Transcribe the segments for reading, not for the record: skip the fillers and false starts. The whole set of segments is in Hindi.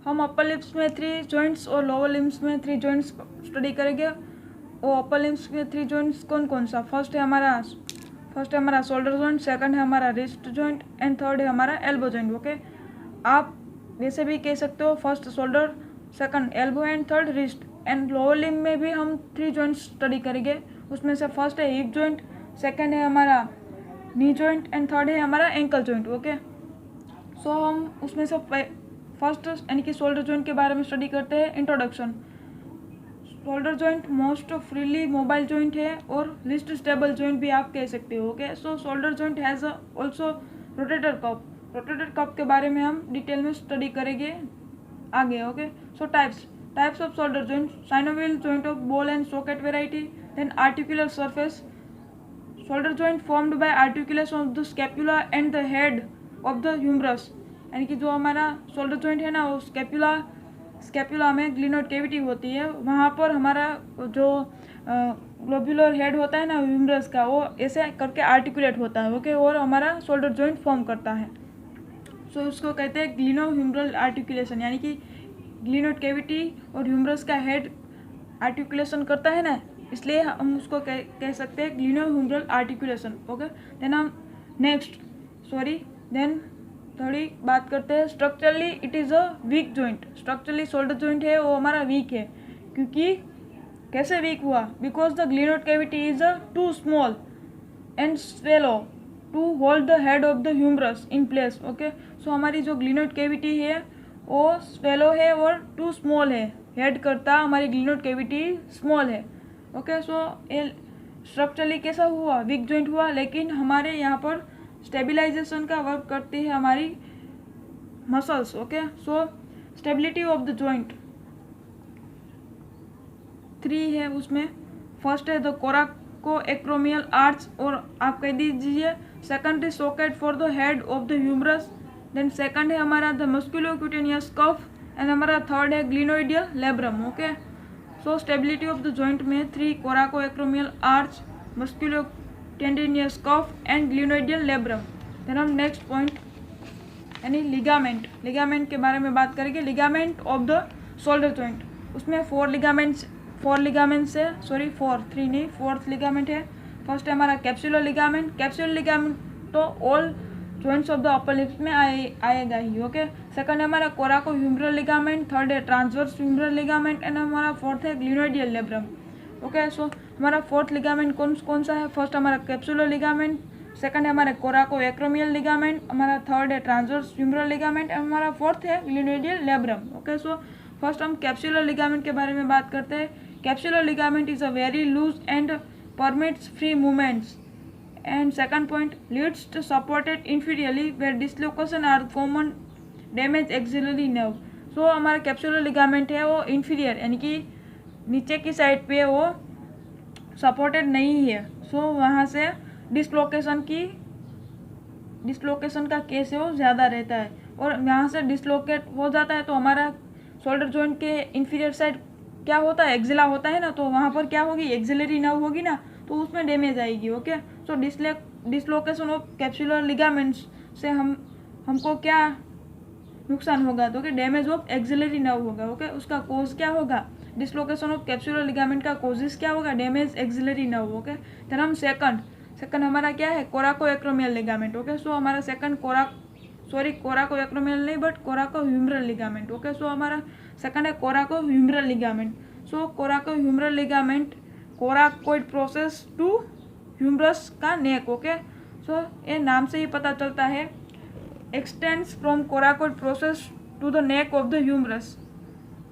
हम अपर लिम्स में 3 जॉइंट्स और लोअर लिम्स में 3 जॉइंट्स स्टडी करेंगे। और अपर लिम्स में 3 जॉइंट्स कौन कौन सा? फर्स्ट है हमारा शोल्डर जॉइंट, सेकंड है हमारा रिस्ट जॉइंट एंड थर्ड है हमारा एल्बो जॉइंट। ओके, आप वैसे भी कह सकते हो first shoulder, second elbow and third wrist. And lower limb में भी हम 3 जॉइंट्स स्टडी करेंगे। उसमें से फर्स्ट है हिप जॉइंट, सेकंड है हमारा नी जॉइंट एंड थर्ड है हमारा एंकल जॉइंट। ओके, सो हम उसमें से फर्स्ट यानी कि शोल्डर जॉइंट के बारे में स्टडी करते हैं। Introduction. Shoulder joint most freely mobile joint है और लिस्ट स्टेबल जॉइंट भी आप कह सकते हो। Okay, so shoulder joint has also rotator cup. Rotator cup के बारे में हम डिटेल में स्टडी करेंगे आगे। Okay, so types of shoulder joint: synovial joint of ball and socket variety, then articular surface. Shoulder joint formed by articulation of the scapula and the head of the humerus. यानी कि जो हमारा शोल्डर जॉइंट है ना, वो स्कैपुला में ग्लिनोइड कैविटी होती है, वहाँ पर हमारा जो ग्लोब्यूलर हेड होता है ना ह्यूमरस का, वो ऐसे करके आर्टिकुलेट होता है। ओके, और हमारा शोल्डर जॉइंट फॉर्म करता है। सो उसको कहते हैं ग्लिनो ह्यूमरल आर्टिकुलेशन, यानी कि ग्लिनोइड कैविटी और ह्यूमरस का हेड आर्टिकुलेशन करता है ना, इसलिए हम उसको कह सकते हैं gleno humeral articulation. Okay, then थोड़ी बात करते हैं structurally it is a weak joint. Structurally shoulder joint है वो हमारा वीक है, क्योंकि कैसे वीक हुआ? Because the glenoid cavity is too small and shallow to hold the head of the humerus in place. Okay, so हमारी जो ग्लिनोइड कैविटी है वो स्वेलो है और टू स्मॉल है, हेड करता हमारी ग्लिनोइड कैविटी स्मॉल है। ओके, सो ये स्ट्रक्चरली कैसा हुआ? वीक जॉइंट हुआ, लेकिन हमारे यहाँ पर स्टेबिलाइजेशन का वर्क करती है हमारी muscles. Okay, so stability of the joint 3 है उसमें। फर्स्ट है द कोराको एक्रोमियल आर्च, और आप कह दीजिए second is socket for the head of the humerus, then second है हमारा द मस्कुलोक्यूटेनियस कफ एंड हमारा थर्ड है glenoidal labrum. Okay, so stability of the joint में 3 coraco acromial arch, musculotendinous cuff and glenoidal labrum. Then हम नेक्स्ट पॉइंट यानी लिगामेंट के बारे में बात करेंगे। Ligament of the shoulder joint, उसमें 4 फोर्थ लिगामेंट है। फर्स्ट है हमारा कैप्सुलर लिगामेंट तो all joints of the upper lips में आएगा ही। ओके, सेकंड है हमारा कोराको ह्यूमरल लिगामेंट, थर्ड है ट्रांसवर्स ह्यूमरल लिगामेंट एंड हमारा फोर्थ है ग्लिनोइडियल लेब्रम। ओके, सो हमारा फोर्थ लिगामेंट कौन सा है? फर्स्ट हमारा कैप्सुलर लिगामेंट, सेकंड है हमारा कोराको एक्रोमियल लिगामेंट, हमारा थर्ड है ट्रांसवर्स ह्यूमरल लिगामेंट एंड हमारा फोर्थ है glenoidal labrum. Okay, so first हम कैप्सुलर लिगामेंट के बारे में बात करते हैं। Capsular ligament is a very loose and permits free movements. And second point, leads to supported inferiorly where dislocation are common, damage axillary nerve. So हमारा कैप्सुलर लिगामेंट है वो इंफीरियर यानी कि नीचे की साइड पे वो सपोर्टेड नहीं है। सो वहाँ से डिसलोकेशन का केस है वो ज़्यादा रहता है, और यहाँ से डिसलोकेट हो जाता है तो हमारा शोल्डर जॉइंट के इंफीरियर साइड क्या होता है? एक्सिला होता है ना, तो वहाँ पर क्या होगी? एक्सिलरी नर्व होगी ना, तो उसमें डैमेज आएगी। Okay, so dislocation of capsular ligaments से हमको क्या नुकसान होगा? तो कि डैमेज ऑफ एक्सिलरी नर्व होगा। ओके, उसका कोज क्या होगा? डिसलोकेशन ऑफ कैप्सुलर लिगामेंट का कोजिस क्या होगा? Damage axillary nerve. Okay, then हम सेकंड हमारा क्या है? कोराको एक्रोमियल लिगामेंट। ओके, सो हमारा सेकंड कोराको एक्रोमियल नहीं but कोराको humoral ligament. Okay, so हमारा सेकंड है कोराको humoral ligament. So कोराको humeral ligament coracoid process to humerus का नेक। ओके, सो ये नाम से ही पता चलता है, extends from coracoid process to the neck of the humerus,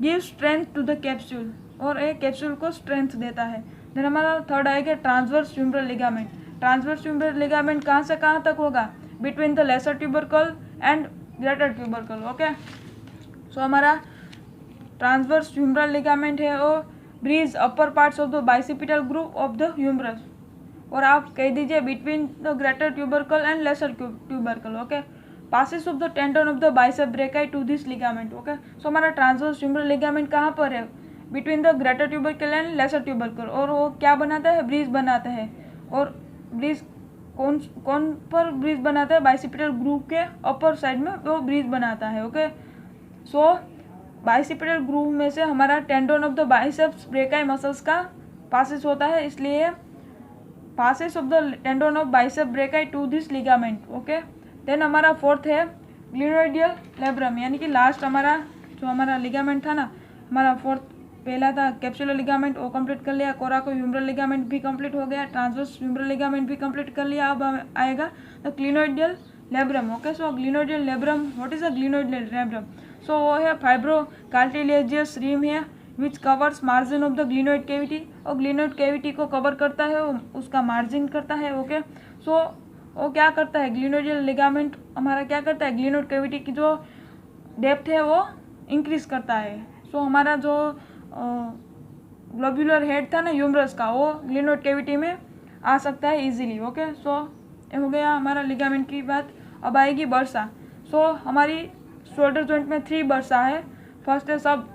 give strength to the capsule, और ये कैप्सूल को स्ट्रेंथ देता है। देन हमारा थर्ड आएगा transverse humeral ligament. Transverse humeral ligament कहाँ से कहाँ तक होगा? Between the lesser tubercle and greater tubercle. Okay, so हमारा ट्रांसवर्स ह्यूमरल लिगामेंट है वो bridge upper parts of the bicipital group of the humerus, और आप कह दीजिए between the greater tubercle and lesser tubercle. Okay, passes of the tendon of the bicep brachii to this ligament. Okay, so हमारा ट्रांसवर्स ह्यूमरल लिगामेंट कहाँ पर है? Between the greater tubercle and lesser tubercle, और वो क्या बनाता है? ब्रीज बनाता है। और ब्रीज कौन पर ब्रीज बनाता है? बाइसिपिटल ग्रुप के अपर साइड में वो ब्रीज बनाता है। ओके, सो बाइसिपिटल ग्रूव में से हमारा tendon of the biceps brachii muscles का पासेस होता है, इसलिए passes of the tendon of bicep brachii to this ligament. Okay, then हमारा फोर्थ है ग्लिनोइडियल लेब्रम, यानी कि लास्ट हमारा जो हमारा लिगामेंट था ना, हमारा फोर्थ पहला था कैप्सुलर लिगामेंट, वो कंप्लीट कर लिया। कोराको ह्यूमरल लिगामेंट भी कंप्लीट हो गया, ट्रांसवर्स ह्यूमरल लिगामेंट भी कंप्लीट कर लिया। अब आएगा the glenoidal labrum. Okay, so glenoidal labrum, what is a glenoidal labrum? So वो है फाइब्रो कार्टिलेजियस रिम है which covers margin of the glenoid cavity, और ग्लिनोइड कैविटी को कवर करता है, उसका मार्जिन करता है। ओके, सो वो क्या करता है, ग्लिनोइडियल लिगामेंट हमारा क्या करता है, ग्लिनोइड कैविटी की जो डेप्थ है वो इंक्रीज करता है। सो हमारा जो ग्लोब्यूलर हेड था ना ह्यूमरस का, वो ग्लिनोइड कैविटी में आ सकता है इजीली। ओके, सो ये हो गया हमारा लिगामेंट की बात। अब आएगी बर्सा। सो हमारी शोल्डर जॉइंट में 3 बर्सा है। फर्स्ट है सब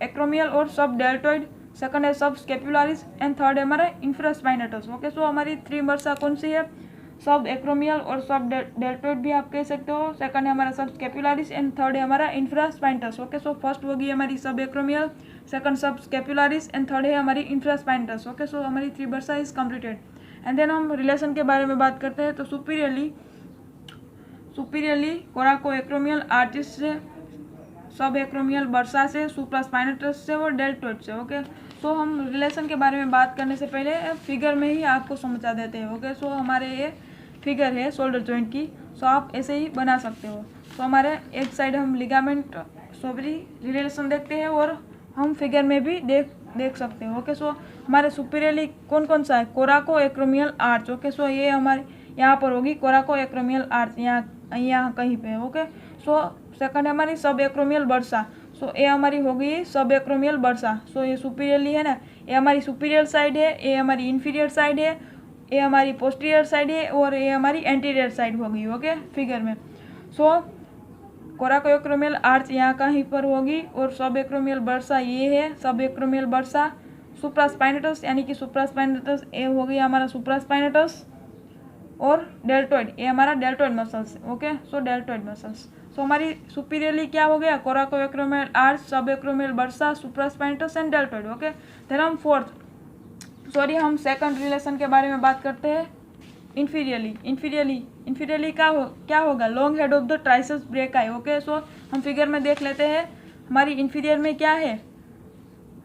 एक्रोमियल और सब डेल्टोइड, सेकंड है सब स्केपुलारिस एंड थर्ड है हमारा इंफ्रास्पाइनेटस। ओके, सो हमारी 3 बर्सा कौन सी है, सब एक्रोमियल और सब डेल्टोइड भी आप कह सकते हो। सेकंड है हमारा सब स्केपुलारिस एंड थर्ड है हमारा इंफ्रास्पाइनेटस। ओके, सो फर्स्ट होगी हमारी सब एक्रोमियल, सेकंड सब स्केपुलारिस एंड थर्ड है हमारी इंफ्रास्पाइनेटस। ओके, सो हमारी 3 bursa is completed. And then हम रिलेशन के बारे में बात करते हैं। तो सुपीरियरली कोराको एक्रोमियल आर्टिस से, सब एक्रोमियल बर्सा से, सुप्रास्पाइनेटस से और डेल्टोइड से। ओके, सो हम रिलेशन के बारे में बात करने से पहले फिगर में ही आपको समझा देते हैं। ओके, सो हमारे ये फिगर है शोल्डर जॉइंट की, सो आप ऐसे ही बना सकते हो। तो हमारे एक साइड हम लिगामेंट सोबरी रिलेशन देखते हैं और हम फिगर में भी देख सकते हो। ओके, सो हमारे सुपीरियरली कौन कौन सा है, कोराको एक्रोमियल आर्च। ओके, सो ये हमारे यहाँ पर होगी कोराको एक्रोमियल आर्च, यहाँ कहीं पे। ओके, सो सेकंड है हमारी सब एक्रोमियल बर्सा। सो ये हमारी हो गई सब एक्रोमियल बर्सा। सो ये सुपीरियरली है ना, ये हमारी सुपीरियर साइड है, ये हमारी इंफीरियर साइड है, ये हमारी पोस्टीरियर साइड है और ये हमारी एंटीरियर साइड हो गई। ओके, फिगर में। सो कोराको एक्रोमियल आर्च यहाँ कहीं पर होगी और सब एक्रोमियल बर्सा ये है सब एक्रोमियल बर्सा। सुप्रास्पाइनेटस यानी कि सुप्रास्पाइनेटस ये हो गई हमारा सुप्रास्पाइनेटस, और डेल्टोइड ये हमारा deltoid muscles. Okay, so deltoid muscles. So हमारी सुपीरियरली क्या हो गया, coraco acromial arch, sub acromial bursa, supraspinatus and deltoid. Okay, then हम सेकंड रिलेशन के बारे में बात करते हैं। इंफीरियरली क्या होगा, long head of the triceps brachii. Okay, so हम फिगर में देख लेते हैं हमारी इंफीरियर में क्या है,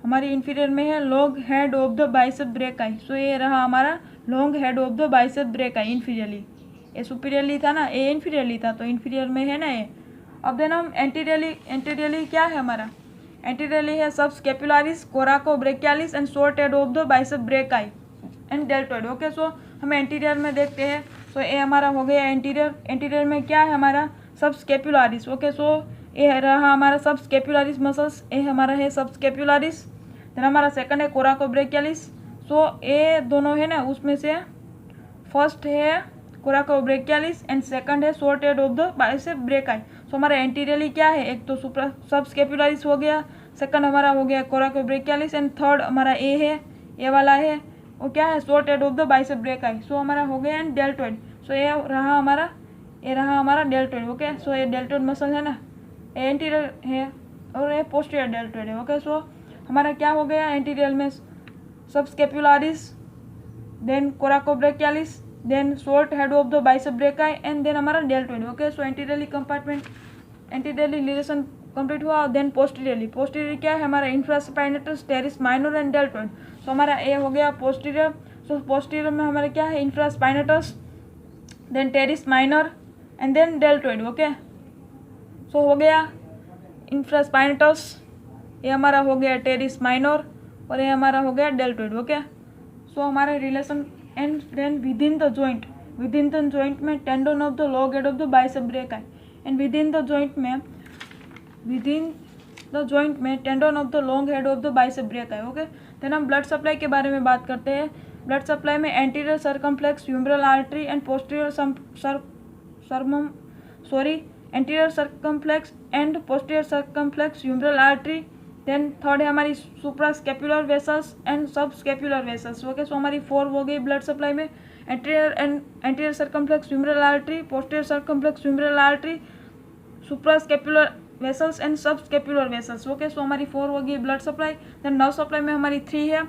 हमारी इंफीरियर में है long head of the bicep brachii. So ये रहा हमारा long head of the bicep brachii inferiorly. ये सुपीरियरली था ना, ये इंफीरियरली था, तो इंफीरियर में है ना ये। अब देन हम एंटीरियरली क्या है हमारा, एंटीरियरली है subscapularis, coracobrachialis and short head of the bicep brachii and deltoid. Okay, so हम एंटीरियर में देखते हैं। सो ये हमारा हो गया एंटीरियर में क्या है हमारा सब स्केपुलारिस। ओके, सो ये रहा हमारा सब स्केपुलारिस मसल्स, ये हमारा है सब स्केपुलारिस। देन हमारा सेकंड है कोराको ब्रेकियालिस। सो ये दोनों है ना, उसमें से फर्स्ट है कोराको ब्रेकियालिस एंड सेकंड है short head of the bicep brachii. So हमारा एंटीरियरली क्या है, एक तो सब स्केपुलारिस हो गया, सेकंड हमारा हो गया कोराको ब्रेकियालिस एंड थर्ड हमारा ए है, ये वाला है, वो क्या है short head of the bicep brachii. So हमारा हो गया एंड डेल्टोइड। सो ये रहा हमारा डेल्टोइड। ओके, सो ये डेल्टोइड मसल है ना, ये एंटीरियर है और ये पोस्टीरियर डेल्टोइड है। ओके, सो हमारा क्या हो गया, एंटीरियर में subscapularis, then coracobrachialis, then short head of the bicep brachii and then हमारा deltoid. Okay, so anteriorly relation complete हुआ। देन पोस्टीरियरली क्या है हमारा infraspinatus, teres minor and deltoid. So हमारा ए हो गया पोस्टीरियर। सो पोस्टीरियर में हमारा क्या है, infraspinatus, then teres minor and then deltoid. Okay, so हो गया इंफ्रास्पाइनेटस, ये हमारा हो गया टेरिस माइनर और ये हमारा हो गया डेल्टोइड। ओके, सो हमारे relation and then within the joint में tendon of the long head of the bicep brachii and within the joint में tendon of the long head of the bicep brachii. Okay, then हम ब्लड सप्लाई के बारे में बात करते हैं। ब्लड सप्लाई में anterior circumflex humeral artery and anterior circumflex and posterior circumflex humeral artery. Then third है हमारी suprascapular vessels and subscapular vessels. Okay, so हमारी 4 हो गई ब्लड सप्लाई में, anterior circumflex humeral artery, posterior circumflex humeral artery, suprascapular vessels and subscapular vessels. Okay, so हमारी 4 होगी blood supply. Then nerve supply में हमारी 3 है,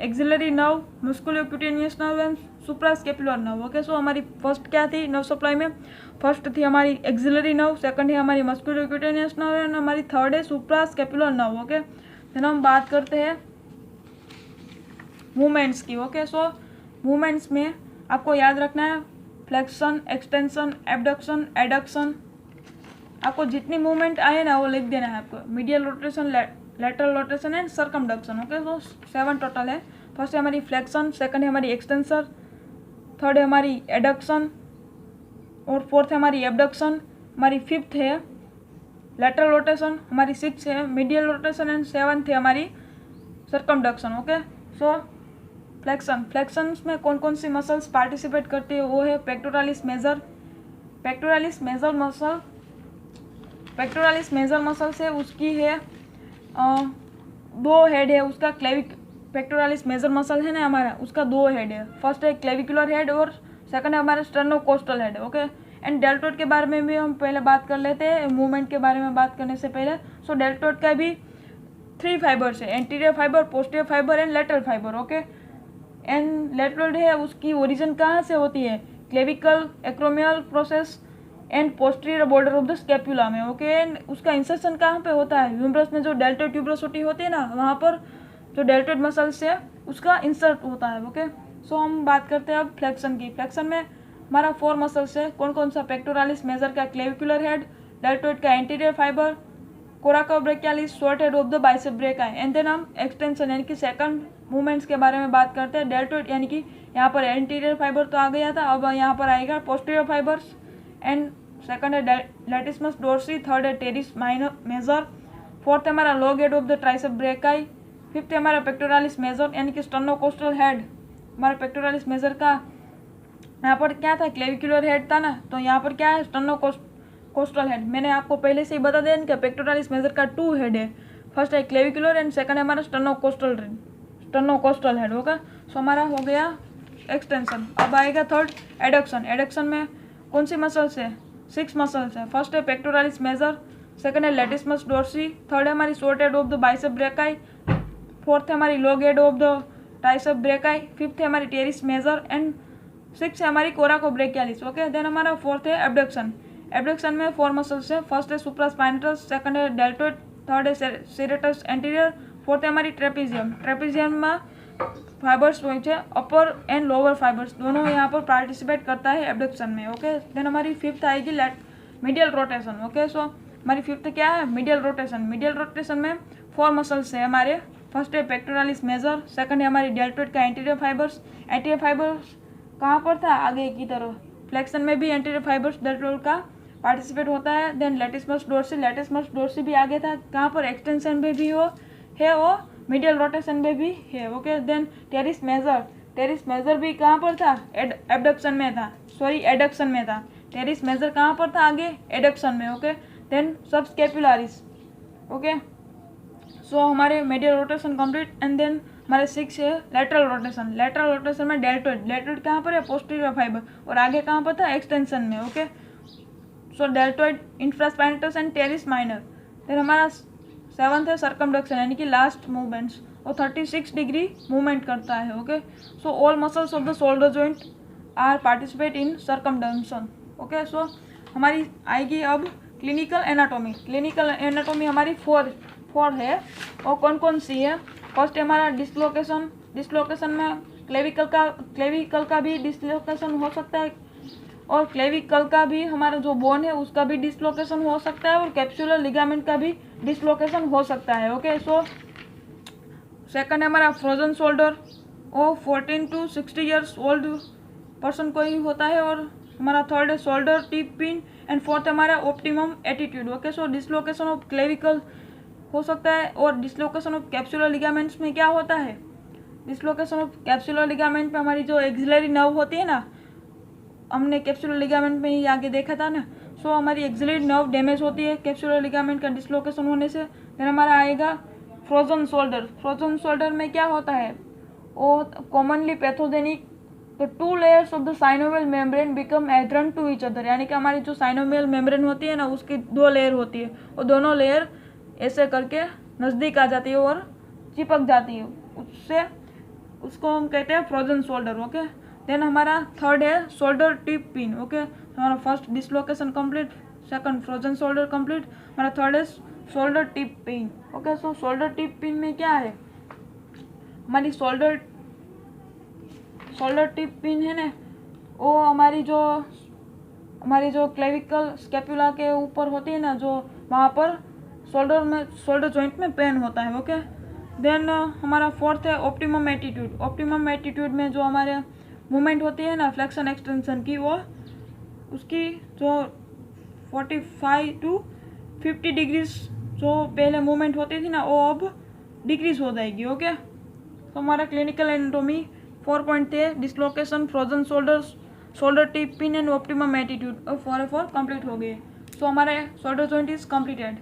axillary nerve, musculocutaneous nerve and suprascapular nerve. Okay, so हमारी फर्स्ट क्या थी नर्व सप्लाई में? फर्स्ट थी हमारी एक्सिलरी नर्व, सेकंड है हमारी मस्कुलोक्यूटेनियस नर्व एंड हमारी थर्ड है सुप्रास्केपुलर नर्व। ओके, देन हम बात करते हैं मूवमेंट्स की। ओके, सो मूवमेंट्स में आपको याद रखना है फ्लेक्शन, एक्सटेंशन, एबडक्शन, एडक्शन। आपको जितनी मूवमेंट आए ना वो लिख देना है आपको। Medial rotation, lateral rotation and circumduction. Okay, so 7 total है। फर्स्ट है हमारी फ्लेक्शन, सेकंड है हमारी एक्सटेंसर, थर्ड है हमारी एडक्शन और फोर्थ है हमारी एबडक्शन, हमारी फिफ्थ है लेटरल रोटेशन, हमारी 6 है मीडियल रोटेशन एंड 7th है हमारी सर्कमडक्शन। ओके, सो फ्लेक्शंस में कौन कौन सी मसल्स पार्टिसिपेट करती है? वो है pectoralis major. Pectoralis major muscle से उसकी है 2 हेड है उसका। पेक्टोरालिस मेजर मसल है ना हमारा, उसका 2 हेड है। फर्स्ट है क्लेविकुलर हेड और सेकंड है हमारा sternocostal head. Okay, and deltoid के बारे में भी हम पहले बात कर लेते हैं मूवमेंट के बारे में बात करने से पहले। सो डेल्टोइड का भी 3 फाइबर्स है, anterior fibre, posterior fibre and lateral fibre. Okay, and lateral है उसकी ओरिजिन कहाँ से होती है? Clavicle acromial process and posterior border of the scapula में। ओके, एंड उसका इंसर्शन कहाँ पे होता है? ह्यूमरस में जो डेल्टोइड ट्यूबरोसिटी होती है ना, वहाँ पर जो डेल्टोइड मसल से उसका इंसर्ट होता है। ओके, सो हम बात करते हैं अब फ्लेक्शन की। फ्लेक्शन में हमारा 4 मसल्स है। कौन कौन सा? पेक्टोरालिस मेजर का क्लेविकुलर हेड, डेल्टोइड का anterior fibre, coracobrachialis short head of the bicep brachii. And then हम एक्सटेंशन यानी कि सेकंड मूवमेंट्स के बारे में बात करते हैं। डेल्टोइड यानी कि यहाँ पर एंटीरियर फाइबर तो आ गया था, अब यहाँ पर आएगा पोस्टीरियर फाइबर्स एंड सेकंड है लेटिसमस डोर्सी, थर्ड है टेरिस माइनर मेजर, फोर्थ है हमारा log head of the tricep brachii, fifth है हमारा पेक्टोरालिस मेजर यानी कि स्टर्नोकोस्टल हेड। हमारा पेक्टोरालिस मेजर का यहाँ पर क्या था? क्लेविकुलर हेड था ना, तो यहाँ पर क्या है? Sternocostal head. मैंने आपको पहले से ही बता दिया कि पेक्टोरालिस मेजर का 2 हेड है। फर्स्ट है क्लेविकुलर एंड सेकंड है हमारा स्टर्नोकोस्टल हेड। होगा, सो हमारा हो गया एक्सटेंशन। अब आएगा थर्ड एडक्शन। एडक्शन में कौन सी मसल्स है? 6 मसल्स है। फर्स्ट है पेक्टोरालिस मेजर, सेकंड है लेटिसमस डोर्सी, थर्ड है हमारी short head of the bicep brachii, fourth है हमारी log head of the tricep brachii, fifth है हमारी टेरिस मेजर एंड 6 है हमारी कोराकोब्रेकियालिस। ओके, देन हमारा फोर्थ है एबडक्शन। एबडक्शन में 4 मसल्स है। फर्स्ट है सुप्रास्पाइनटस, सेकंड है डेल्टोइड, थर्ड है सेरेटस एंटीरियर, फोर्थ है हमारी ट्रेपेजियम। ट्रेपेजियम में फाइबर्स હોય છે अपर एंड लोअर फाइबर्स दोनों यहाँ पर पार्टिसिपेट करता है एबडक्शन में। ओके, देन हमारी फिफ्थ आएगी मीडियल रोटेशन। ओके, सो हमारी फिफ्थ क्या है? Medial rotation. मीडियल रोटेशन में 4 मसल्स है हमारे। फर्स्ट है पेक्टोरालिस मेजर, सेकंड है हमारी डेल्टोइड का एंटीरियर फाइबर्स। एंटीरियर फाइबर्स कहाँ पर था? आगे की तरफ। फ्लेक्शन में भी एंटीरियर फाइबर्स डेल्टोइड का पार्टिसिपेट होता है। देन लेटिसमस डोर्सी भी आगे था। कहाँ पर? एक्सटेंशन में भी हो है वो मीडियल रोटेशन में भी है। ओके, देन टेरिस मेजर भी कहाँ पर था? एबडक्शन में था, सॉरी एडक्शन में था। टेरिस मेजर कहाँ पर था? आगे एडक्शन में। Okay, then subscapularis. Okay, so हमारे medial rotation complete and then हमारे 6 है लेटरल रोटेशन। लेटरल रोटेशन में डेल्टोइड कहाँ पर है? पोस्टीरियर फाइबर, और आगे कहाँ पर था? एक्सटेंशन में। Okay, so deltoid, infraspinatus and teres minor. Then हमारा 7th है सर्कमडक्शन यानी कि लास्ट मूवमेंट्स, और 36 डिग्री मूवमेंट करता है। Okay, so all muscles of the shoulder joint are participate in circumduction. Okay, so हमारी आएगी अब क्लिनिकल एनाटॉमी। क्लिनिकल एनाटॉमी हमारी 4 है, और कौन कौन सी है? फर्स्ट है हमारा डिस्लोकेशन में क्लेविकल का भी डिस्लोकेशन हो सकता है, और क्लेविकल का भी हमारा जो बोन है उसका भी डिस्लोकेशन हो सकता है, और कैप्सुलर लिगामेंट का भी डिस्लोकेशन हो सकता है। ओके, सो सेकंड है हमारा फ्रोजन शोल्डर, वो 14 to 60 ईयर्स ओल्ड पर्सन को ही होता है, और हमारा थर्ड है shoulder tip pin and fourth है हमारा optimum attitude. Okay, so dislocation of clavicle हो सकता है, और डिस्लोकेशन ऑफ कैप्सुलर लिगामेंट्स में क्या होता है? डिस्लोकेशन ऑफ कैप्सुलर लिगामेंट में हमारी जो एक्सिलरी नर्व होती है ना, हमने कैप्सुलर लिगामेंट में ही आगे देखा था ना, सो हमारी एक्सिलरी नर्व डैमेज होती है कैप्सुलर लिगामेंट का डिस्लोकेशन होने से। फिर हमारा आएगा फ्रोजन शोल्डर। फ्रोजन शोल्डर में क्या होता है? वो कॉमनली पैथोजेनिक तो 2 layers of the synovial membrane become adherent to each other, यानी कि हमारी जो साइनोवियल मेम्ब्रेन होती है ना उसकी 2 लेयर होती है, और दोनों लेयर ऐसे करके नज़दीक आ जाती है और चिपक जाती है उससे, उसको हम कहते हैं फ्रोजन शोल्डर। ओके, देन हमारा थर्ड है शोल्डर टिप पिन। ओके, हमारा first dislocation complete, second frozen shoulder complete, हमारा थर्ड है shoulder tip pin. Okay, so shoulder tip pin में क्या है, हमारी शोल्डर टिप पिन है ना, वो हमारी जो क्लेविकल स्कैपुला के ऊपर होती है ना, जो वहाँ पर शोल्डर जॉइंट में पेन होता है। ओके, देन हमारा फोर्थ है ऑप्टिमम एटीट्यूड। ऑप्टिमम एटीट्यूड में जो हमारे मूवमेंट होती है ना फ्लेक्शन एक्सटेंशन की, वो उसकी जो 45 to 50 डिग्रीज जो पहले मूवमेंट होती थी ना, वो अब डिक्रीज हो जाएगी। ओके, तो हमारा क्लिनिकल एनाटॉमी 4 पॉइंट थे, dislocation, frozen shoulders, shoulder tip pin and optimum attitude, और 4 कंप्लीट हो गए। सो हमारे शोल्डर जॉइंट इज कंप्लीटेड।